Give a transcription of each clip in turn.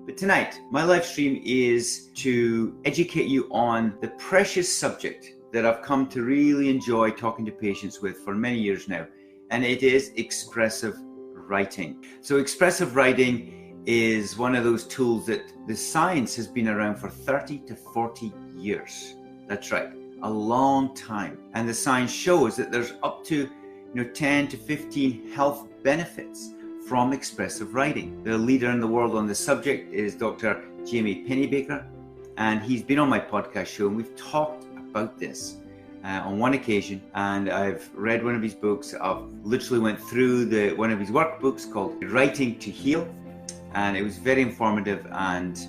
But tonight, my live stream is to educate you on the precious subject that I've come to really enjoy talking to patients with for many years now, and it is expressive writing. So expressive writing is one of those tools that the science has been around for 30 to 40 years. That's right, a long time. And the science shows that there's up to 10 to 15 health benefits from expressive writing. The leader in the world on this subject is Dr. Jamie Pennybaker, and he's been on my podcast show, and we've talked about this on one occasion, and I've read one of his books. I've literally went through one of his workbooks called Writing to Heal, and it was very informative and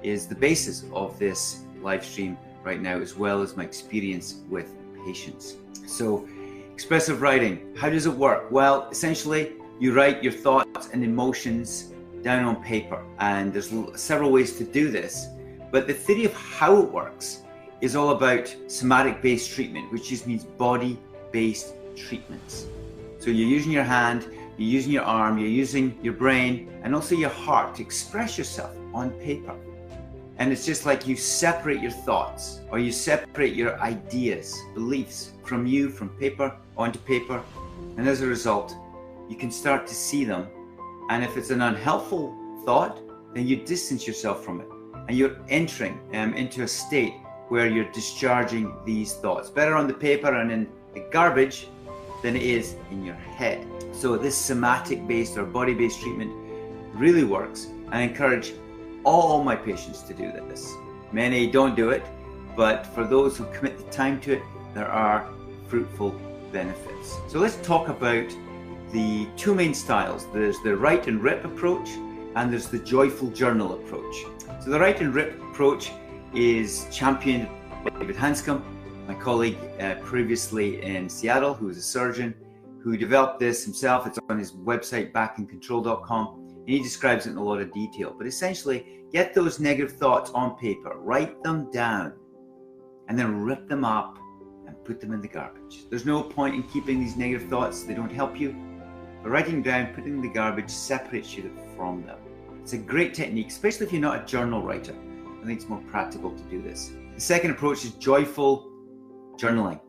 is the basis of this live stream right now, as well as my experience with patients. So expressive writing, how does it work? Well, essentially you write your thoughts and emotions down on paper, and there's several ways to do this, but the theory of how it works is all about somatic-based treatment, which just means body-based treatments. So you're using your hand, you're using your arm, you're using your brain, and also your heart to express yourself on paper. And it's just like you separate your thoughts, or you separate your ideas, beliefs from paper onto paper, and as a result, you can start to see them. And if it's an unhelpful thought, then you distance yourself from it, and you're entering into a state where you're discharging these thoughts. Better on the paper and in the garbage than it is in your head. So this somatic-based or body-based treatment really works. I encourage all my patients to do this. Many don't do it, but for those who commit the time to it, there are fruitful benefits. So let's talk about the two main styles. There's the write and rip approach, and there's the joyful journal approach. So the write and rip approach is championed by David Hanscom, my colleague previously in Seattle, who is a surgeon, who developed this himself. It's on his website, backincontrol.com, and he describes it in a lot of detail. But essentially, get those negative thoughts on paper, write them down, and then rip them up and put them in the garbage. There's no point in keeping these negative thoughts. They don't help you. But writing down, putting them in the garbage separates you from them. It's a great technique, especially if you're not a journal writer. I think it's more practical to do this. The second approach is joyful journaling.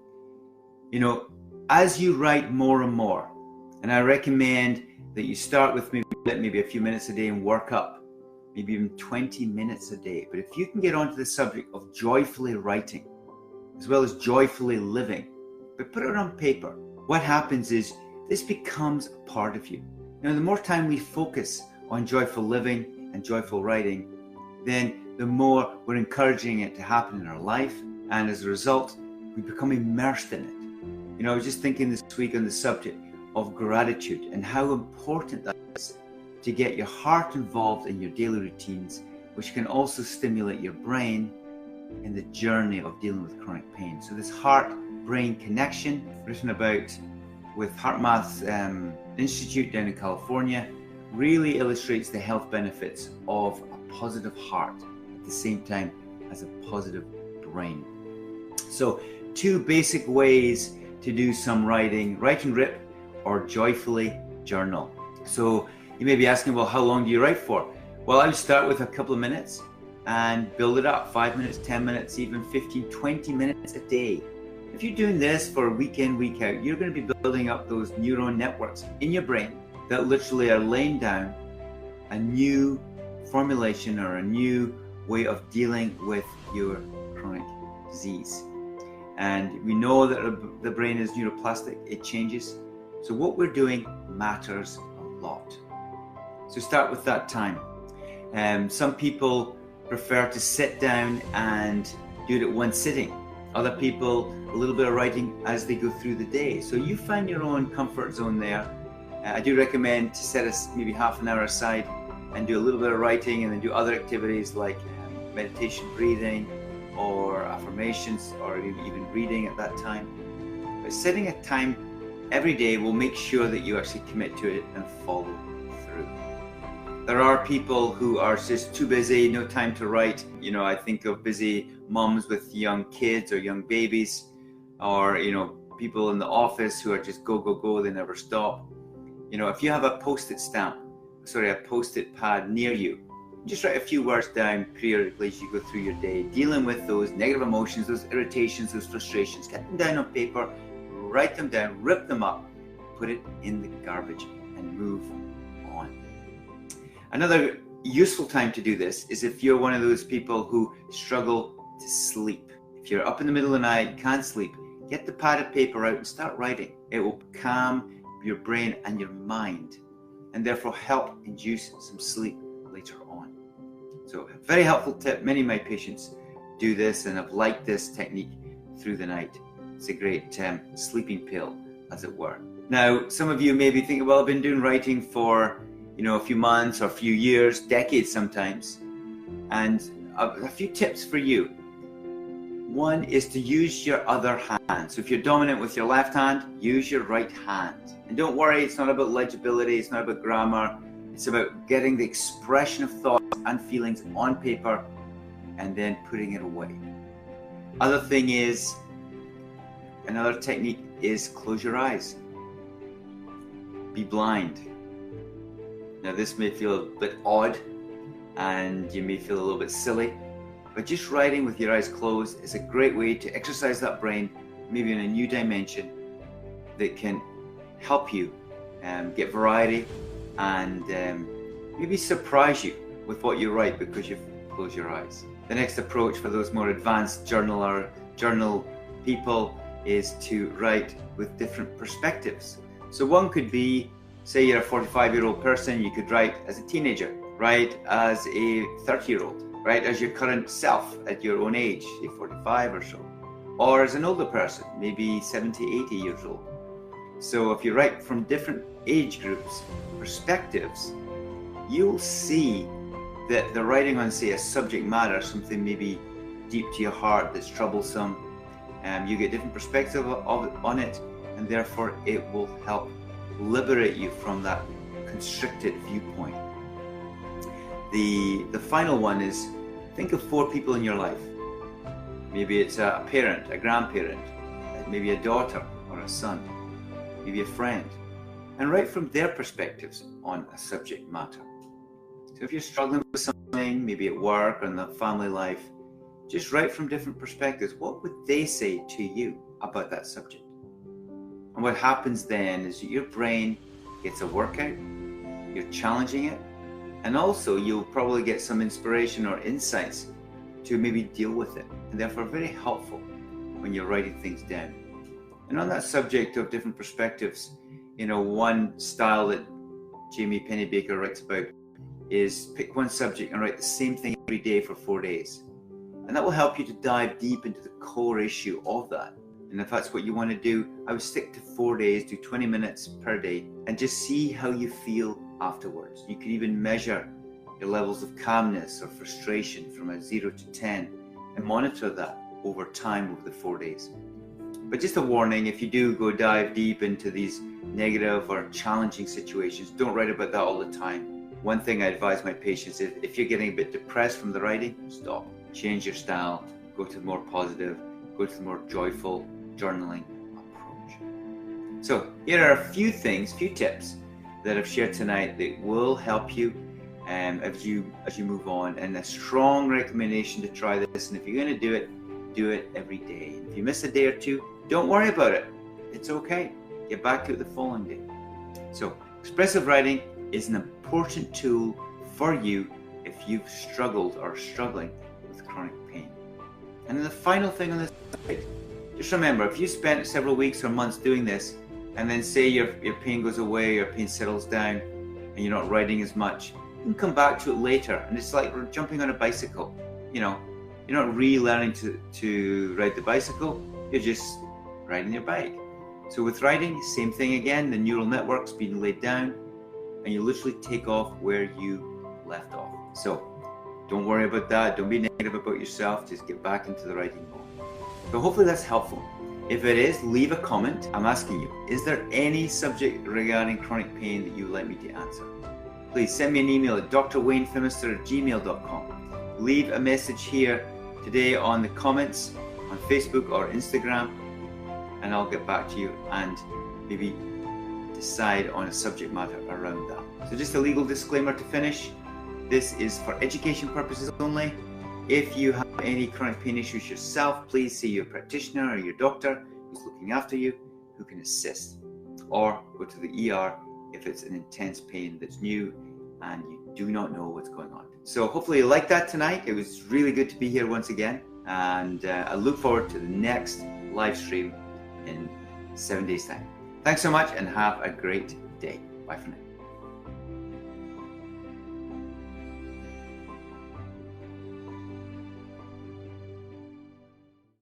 As you write more and more, and I recommend that you start with maybe a few minutes a day and work up, maybe even 20 minutes a day. But if you can get onto the subject of joyfully writing, as well as joyfully living, but put it on paper, what happens is this becomes a part of you. Now, the more time we focus on joyful living and joyful writing, then the more we're encouraging it to happen in our life, and as a result, we become immersed in it. I was just thinking this week on the subject of gratitude and how important that is to get your heart involved in your daily routines, which can also stimulate your brain in the journey of dealing with chronic pain. So this heart-brain connection, written about with HeartMath Institute down in California, really illustrates the health benefits of a positive heart at the same time as a positive brain. So two basic ways to do some writing: write and rip or joyfully journal. So you may be asking, well, how long do you write for? Well, I would start with a couple of minutes and build it up, 5 minutes, 10 minutes, even 15, 20 minutes a day. If you're doing this for week in, week out, you're going to be building up those neuron networks in your brain that literally are laying down a new formulation or a new way of dealing with your chronic disease. And we know that the brain is neuroplastic, it changes. So what we're doing matters a lot. So start with that time. Some people prefer to sit down and do it at one sitting. Other people, a little bit of writing as they go through the day. So you find your own comfort zone there. I do recommend to set maybe half an hour aside and do a little bit of writing, and then do other activities like meditation, breathing, or affirmations, or even reading at that time. But setting a time every day will make sure that you actually commit to it and follow through. There are people who are just too busy, no time to write. I think of busy moms with young kids or young babies, or people in the office who are just go, go, go, they never stop. If you have a post-it pad near you, Just write a few words down periodically as you go through your day, dealing with those negative emotions, those irritations, those frustrations. Get them down on paper, write them down, rip them up, put it in the garbage, and move on. Another useful time to do this is if you're one of those people who struggle to sleep. If you're up in the middle of the night, can't sleep, get the pad of paper out and start writing. It will calm your brain and your mind, and therefore help induce some sleep later on. So a very helpful tip. Many of my patients do this and have liked this technique through the night. It's a great sleeping pill, as it were. Now, some of you may be thinking, well, I've been doing writing for a few months or a few years, decades sometimes, and a few tips for you. One is to use your other hand. So if you're dominant with your left hand, use your right hand. And don't worry, it's not about legibility, it's not about grammar. It's about getting the expression of thoughts and feelings on paper and then putting it away. Another technique is close your eyes. Be blind. Now this may feel a bit odd and you may feel a little bit silly, but just writing with your eyes closed is a great way to exercise that brain, maybe in a new dimension that can help you get variety and maybe surprise you with what you write because you've closed your eyes. The next approach for those more advanced journal people is to write with different perspectives. So one could be, say you're a 45-year-old person, you could write as a teenager, write as a 30-year-old, write as your current self at your own age, say 45 or so, or as an older person, maybe 70, 80 years old. So if you write from different age groups, perspectives, you'll see that the writing on, say, a subject matter, something maybe deep to your heart that's troublesome, you get different perspective on it, and therefore it will help liberate you from that constricted viewpoint. The final one is, think of 4 people in your life. Maybe it's a parent, a grandparent, maybe a daughter or a son, maybe a friend, and write from their perspectives on a subject matter. So if you're struggling with something, maybe at work or in the family life, just write from different perspectives. What would they say to you about that subject? And what happens then is that your brain gets a workout, you're challenging it, and also you'll probably get some inspiration or insights to maybe deal with it, and therefore very helpful when you're writing things down. And on that subject of different perspectives, one style that Jamie Pennybaker writes about is pick one subject and write the same thing every day for 4 days. And that will help you to dive deep into the core issue of that. And if that's what you want to do, I would stick to 4 days, do 20 minutes per day, and just see how you feel afterwards. You can even measure your levels of calmness or frustration from a 0 to 10 and monitor that over time over the 4 days. But just a warning, if you do go dive deep into these negative or challenging situations, don't write about that all the time. One thing I advise my patients is if you're getting a bit depressed from the writing, stop. Change your style, go to the more positive, go to the more joyful journaling approach. So here are a few tips that I've shared tonight that will help you as you move on, and a strong recommendation to try this. And if you're going to do it every day. And if you miss a day or two, don't worry about it. It's okay. Get back to it the following day. So expressive writing is an important tool for you if you've struggled or struggling with chronic pain. And then the final thing on this slide, just remember, if you spent several weeks or months doing this, and then say your pain goes away, your pain settles down, and you're not writing as much, you can come back to it later. And it's like jumping on a bicycle. You're not relearning to ride the bicycle, you're just riding your bike. So with writing, same thing again, the neural network's being laid down, and you literally take off where you left off. So don't worry about that, don't be negative about yourself, just get back into the writing mode. So hopefully that's helpful. If it is, leave a comment. I'm asking you, is there any subject regarding chronic pain that you would like me to answer? Please send me an email at drwaynephimister@gmail.com. Leave a message here today on the comments on Facebook or Instagram, and I'll get back to you and maybe decide on a subject matter around that. So just a legal disclaimer to finish. This is for education purposes only. If you have any chronic pain issues yourself, please see your practitioner or your doctor who's looking after you, who can assist. Or go to the ER if it's an intense pain that's new and you do not know what's going on. So hopefully you liked that tonight. It was really good to be here once again. And I look forward to the next live stream in 7 days' time. Thanks so much and have a great day. Bye for now.